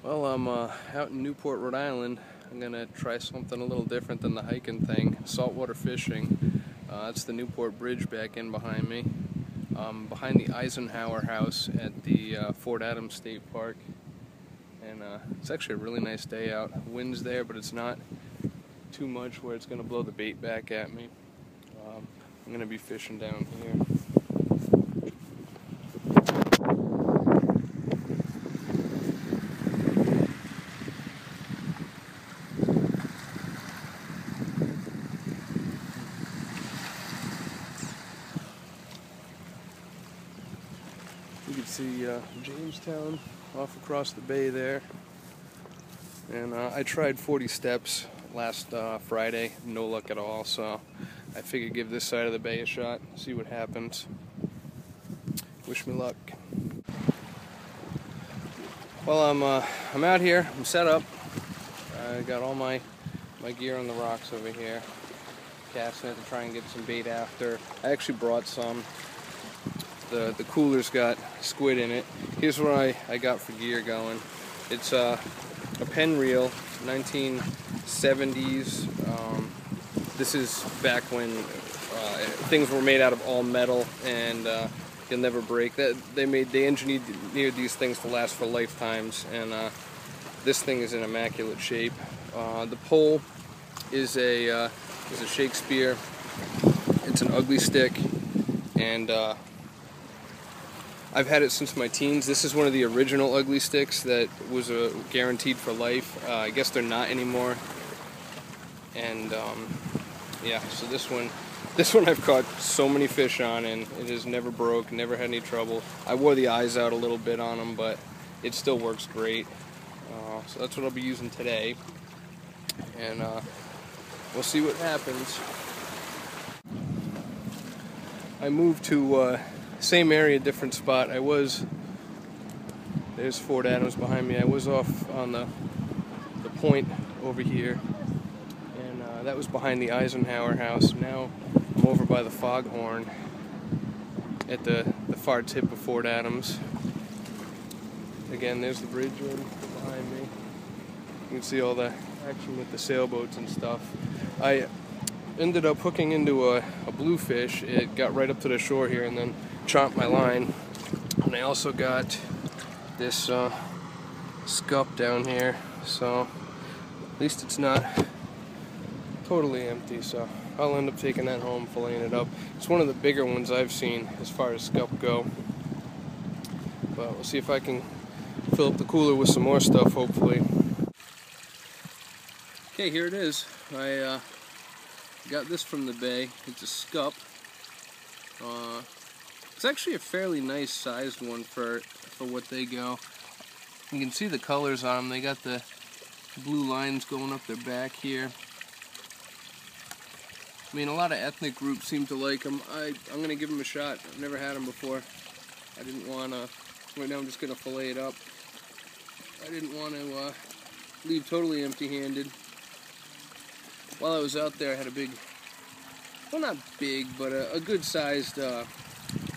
Well, I'm out in Newport, Rhode Island. I'm gonna try something a little different than the hiking thing. Saltwater fishing. That's the Newport Bridge back in behind me. Behind the Eisenhower House at the Fort Adams State Park. And it's actually a really nice day out. Wind's there, but it's not too much where it's gonna blow the bait back at me. I'm gonna be fishing down here. You can see Jamestown off across the bay there. And I tried 40 steps last Friday, no luck at all, so I figured give this side of the bay a shot, see what happens. Wish me luck. Well, I'm out here, I'm set up. I got all my gear on the rocks over here. Casting it to try and get some bait after. I actually brought some. The cooler's got squid in it. Here's what I got for gear going. It's a pen reel, 1970s. This is back when things were made out of all metal and you'll never break. They engineered these things to last for lifetimes, and this thing is in immaculate shape. The pole is a Shakespeare. It's an ugly stick, and I've had it since my teens. This is one of the original ugly sticks that was guaranteed for life. I guess they're not anymore. And yeah, so this one I've caught so many fish on, and it has never broke, never had any trouble. I wore the eyes out a little bit on them, but it still works great. So that's what I'll be using today, and we'll see what happens. I moved to same area, different spot. There's Fort Adams behind me. I was off on the point over here, and that was behind the Eisenhower House. Now I'm over by the Foghorn at the far tip of Fort Adams. Again, there's the bridge behind me. You can see all the action with the sailboats and stuff. I ended up hooking into a bluefish. It got right up to the shore here and then chomped my line. And I also got this scup down here, so at least it's not totally empty, so I'll end up taking that home, filleting it up. It's one of the bigger ones I've seen as far as scup go, but we'll see if I can fill up the cooler with some more stuff, hopefully. Okay, here it is. I got this from the bay. It's a scup. It's actually a fairly nice sized one for what they go. You can see the colors on them. They got the blue lines going up their back here. I mean, a lot of ethnic groups seem to like them. I'm going to give them a shot. I've never had them before. I didn't want to, right now I'm just going to fillet it up. I didn't want to leave totally empty-handed. While I was out there, I had a big, well, not big, but a good-sized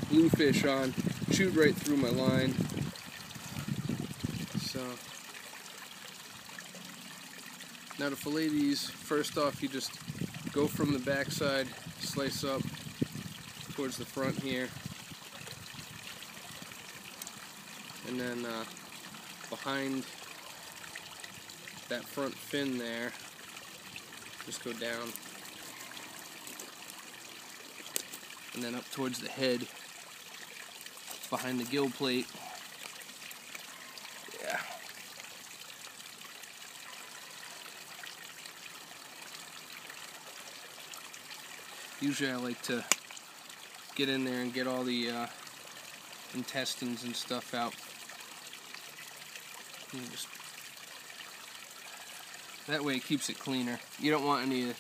bluefish on, chewed right through my line. So now to fillet these, first off you just go from the backside, slice up towards the front here, and then behind that front fin there, just go down, and then up towards the head, behind the gill plate. Yeah. Usually I like to get in there and get all the intestines and stuff out. That way it keeps it cleaner. You don't want any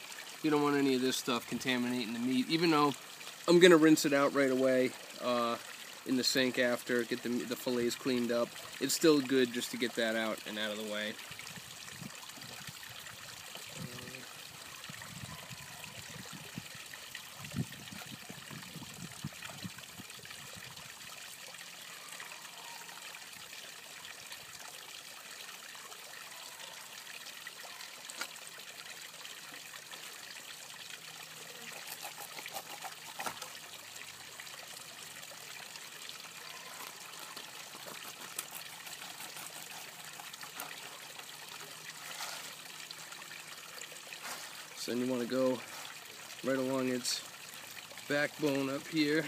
of this stuff contaminating the meat. Even though I'm gonna rinse it out right away in the sink after, get the fillets cleaned up. It's still good just to get that out and out of the way. So then you want to go right along its backbone up here.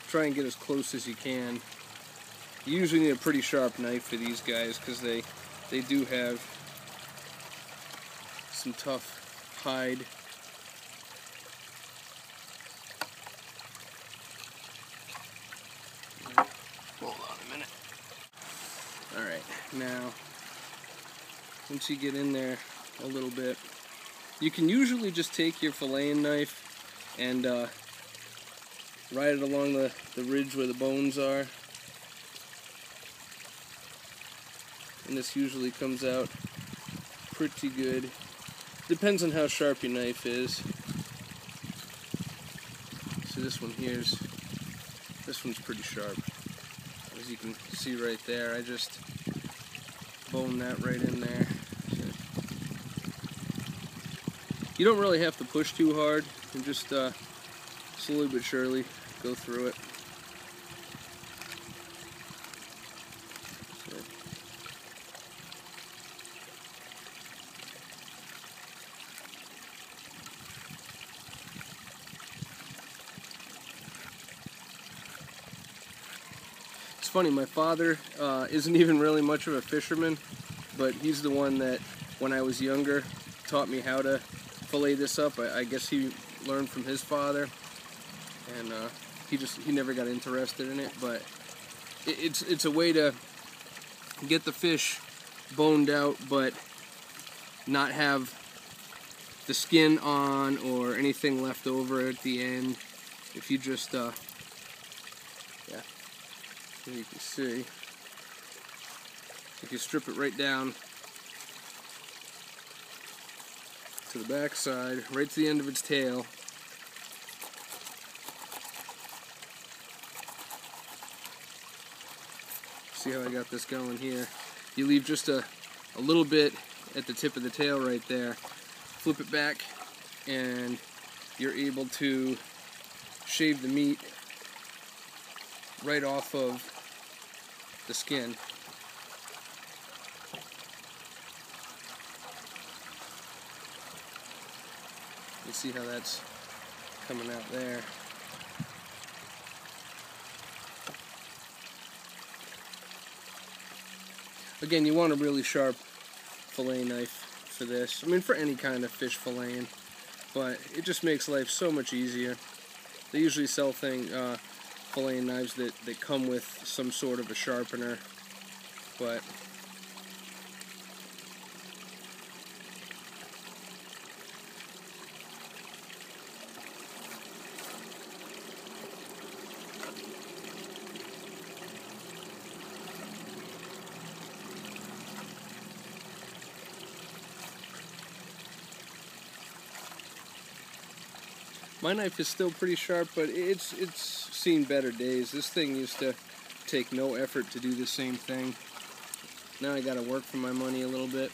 Try and get as close as you can. You usually need a pretty sharp knife for these guys because they do have some tough hide. Hold on a minute. Alright, now once you get in there a little bit, you can usually just take your filleting knife and ride it along the ridge where the bones are. And this usually comes out pretty good. Depends on how sharp your knife is. So this one's pretty sharp. As you can see right there, I just bone that right in there. You don't really have to push too hard, and just slowly but surely go through it. So. It's funny, my father isn't even really much of a fisherman, but he's the one that, when I was younger, taught me how to fillet this up. I guess he learned from his father, and he never got interested in it, but it's a way to get the fish boned out but not have the skin on or anything left over at the end. If you just yeah, as you can see, if you strip it right down to the back side, right to the end of its tail. See how I got this going here? You leave just a little bit at the tip of the tail right there. Flip it back and you're able to shave the meat right off of the skin. You see how that's coming out there. Again, you want a really sharp fillet knife for this. I mean, for any kind of fish filleting, but it just makes life so much easier. They usually sell filleting knives that come with some sort of a sharpener, but my knife is still pretty sharp, but it's seen better days. This thing used to take no effort to do the same thing. Now I gotta work for my money a little bit.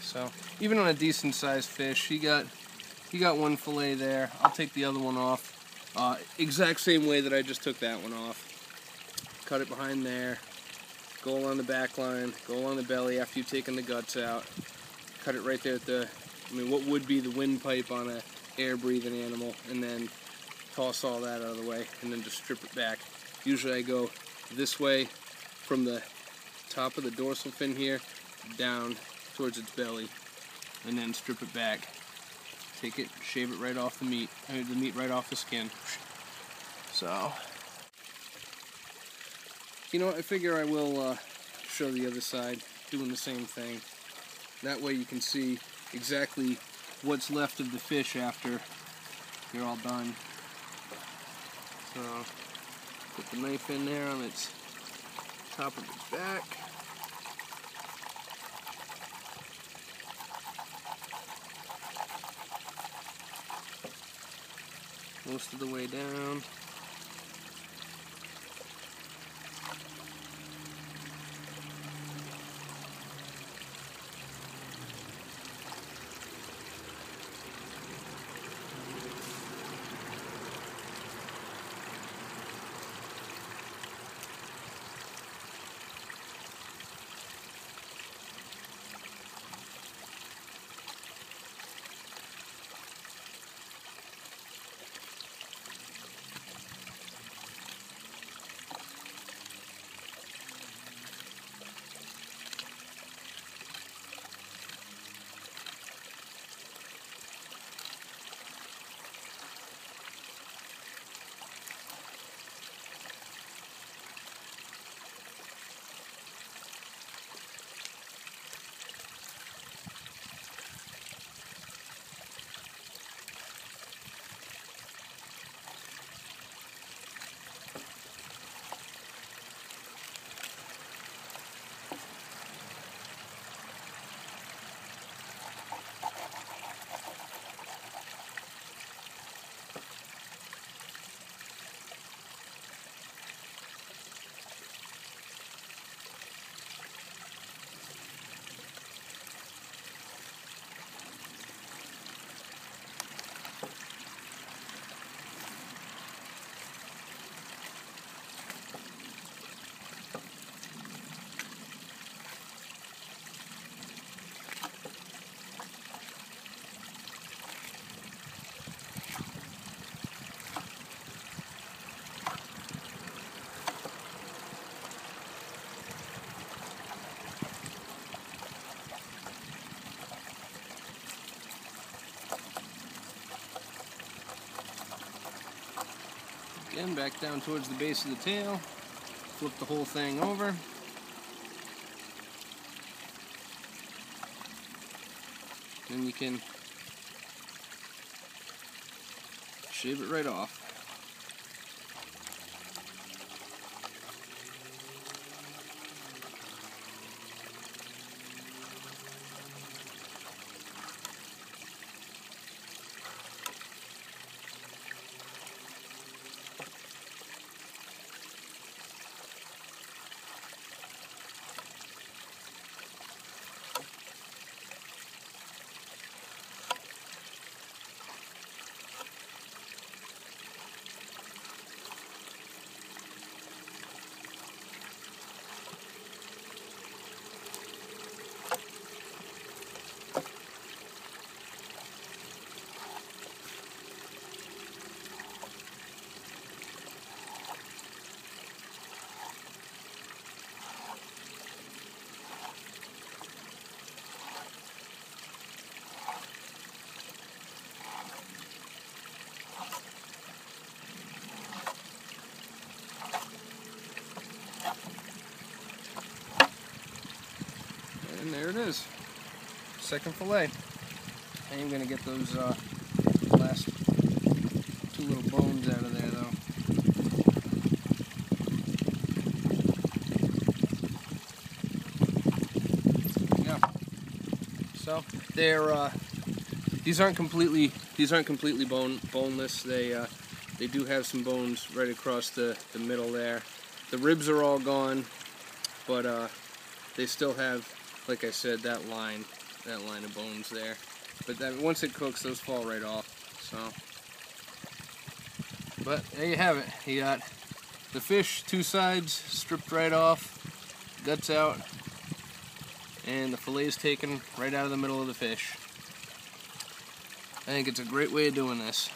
So even on a decent sized fish, you got one fillet there. I'll take the other one off. Exact same way that I just took that one off. Cut it behind there. Go along the back line. Go along the belly after you've taken the guts out. Cut it right there at what would be the windpipe on a air breathing animal, and then toss all that out of the way, and then just strip it back. Usually I go this way from the top of the dorsal fin here down towards its belly, and then strip it back. Take it, shave it right off the meat right off the skin. So, you know what, I figure I will show the other side, doing the same thing. That way you can see exactly what's left of the fish after you're all done. So, put the knife in there on its top of its back. Most of the way down. Again, back down towards the base of the tail. Flip the whole thing over. Then you can shave it right off. And there it is, second fillet. I am going to get those last two little bones out of there though. Yeah. So they're these aren't completely boneless. They do have some bones right across the middle there. The ribs are all gone, but they still have, like I said, that line of bones there. But then once it cooks, those fall right off. So, but there you have it. You got the fish, two sides stripped right off, guts out, and the fillets taken right out of the middle of the fish. I think it's a great way of doing this.